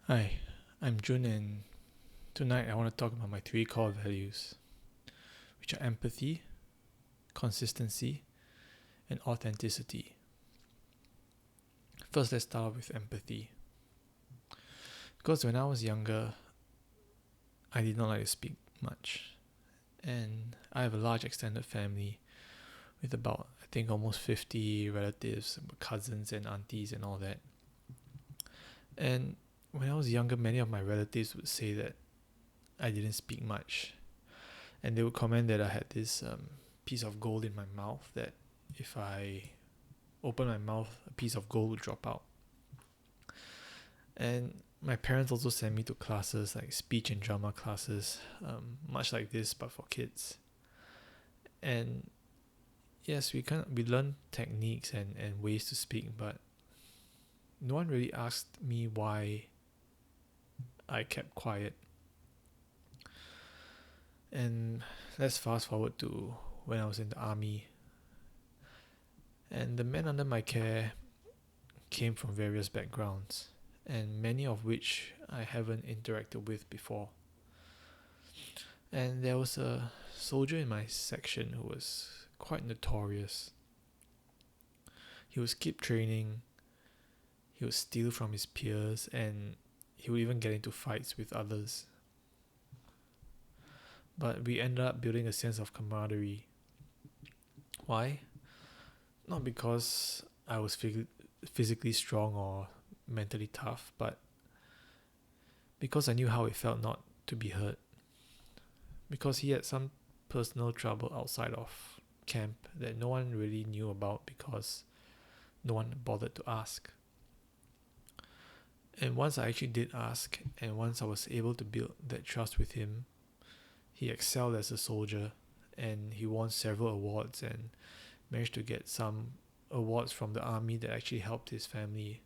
Hi, I'm Jun, and tonight I want to talk about my three core values, which are empathy, consistency, and authenticity. First, let's start with empathy. Because when I was younger, I did not like to speak much, and I have a large extended family with about, I think, almost 50 relatives, cousins, and aunties, and all that. And when I was younger, many of my relatives would say that I didn't speak much, and they would comment that I had this piece of gold in my mouth that if I open my mouth, a piece of gold would drop out. And my parents also sent me to classes like speech and drama classes, much like this but for kids. And yes, we learn techniques and ways to speak, but no one really asked me why I kept quiet. And let's fast forward to when I was in the army, and the men under my care came from various backgrounds, and many of which I haven't interacted with before. And there was a soldier in my section who was quite notorious. He would skip training, he would steal from his peers, and he would even get into fights with others. But we ended up building a sense of camaraderie. Why? Not because I was physically strong or mentally tough, but because I knew how it felt not to be heard. Because he had some personal trouble outside of camp that no one really knew about because no one bothered to ask. And once I actually did ask, and once I was able to build that trust with him, he excelled as a soldier, and he won several awards and managed to get some awards from the army that actually helped his family.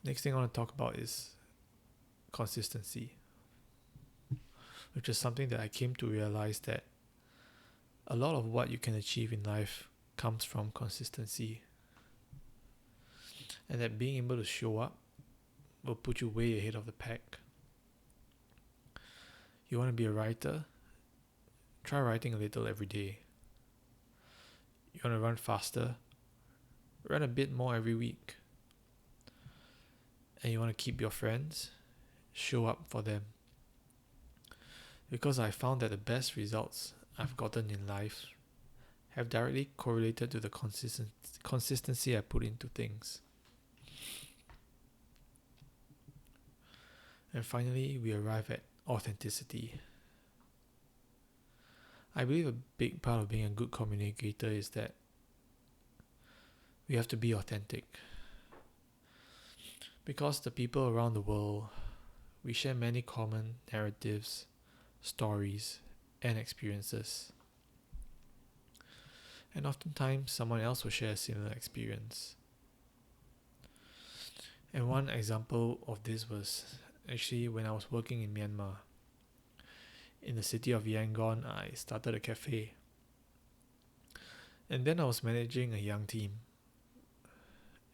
Next thing I want to talk about is consistency, which is something that I came to realize that a lot of what you can achieve in life comes from consistency, and that being able to show up will put you way ahead of the pack. You want to be a writer? Try writing a little every day. You want to run faster? Run a bit more every week. And you want to keep your friends? Show up for them. Because I found that the best results I've gotten in life have directly correlated to the consistency I put into things. And finally, we arrive at authenticity. I believe a big part of being a good communicator is that we have to be authentic. Because the people around the world, we share many common narratives, stories, and experiences. And oftentimes, someone else will share a similar experience. And one example of this was actually when I was working in Myanmar. In the city of Yangon, I started a cafe. And then I was managing a young team.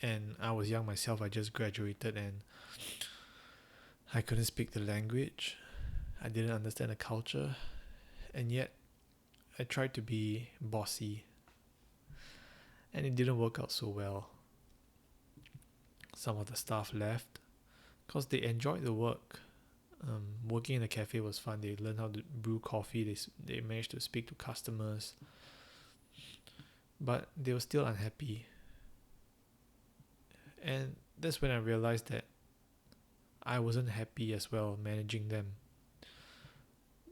And I was young myself, I just graduated, and I couldn't speak the language. I didn't understand the culture. And yet, I tried to be bossy. And it didn't work out so well. Some of the staff left because they enjoyed the work. Working in a cafe was fun. They learned how to brew coffee. They managed to speak to customers, but they were still unhappy. And that's when I realized that I wasn't happy as well managing them.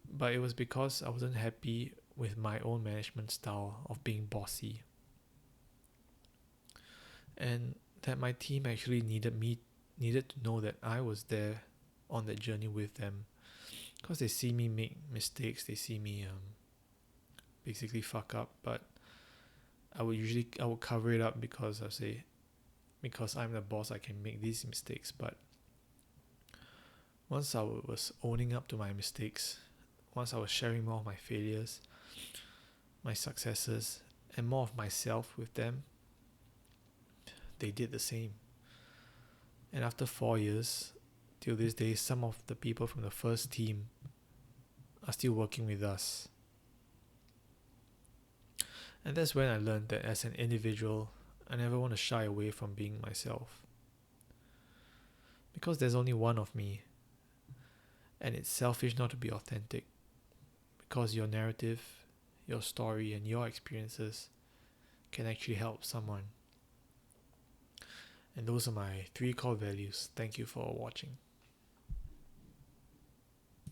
But it was because I wasn't happy with my own management style of being bossy, and that my team actually needed to know that I was there on that journey with them, because they see me make mistakes, they see me basically fuck up, but I would cover it up because I say, because I'm the boss, I can make these mistakes. But once I was owning up to my mistakes, once I was sharing more of my failures, my successes, and more of myself with them, they did the same. And after 4 years, till this day, some of the people from the first team are still working with us. And that's when I learned that as an individual, I never want to shy away from being myself. Because there's only one of me, and it's selfish not to be authentic. Because your narrative, your story, and your experiences can actually help someone. And those are my 3 core values. Thank you for watching.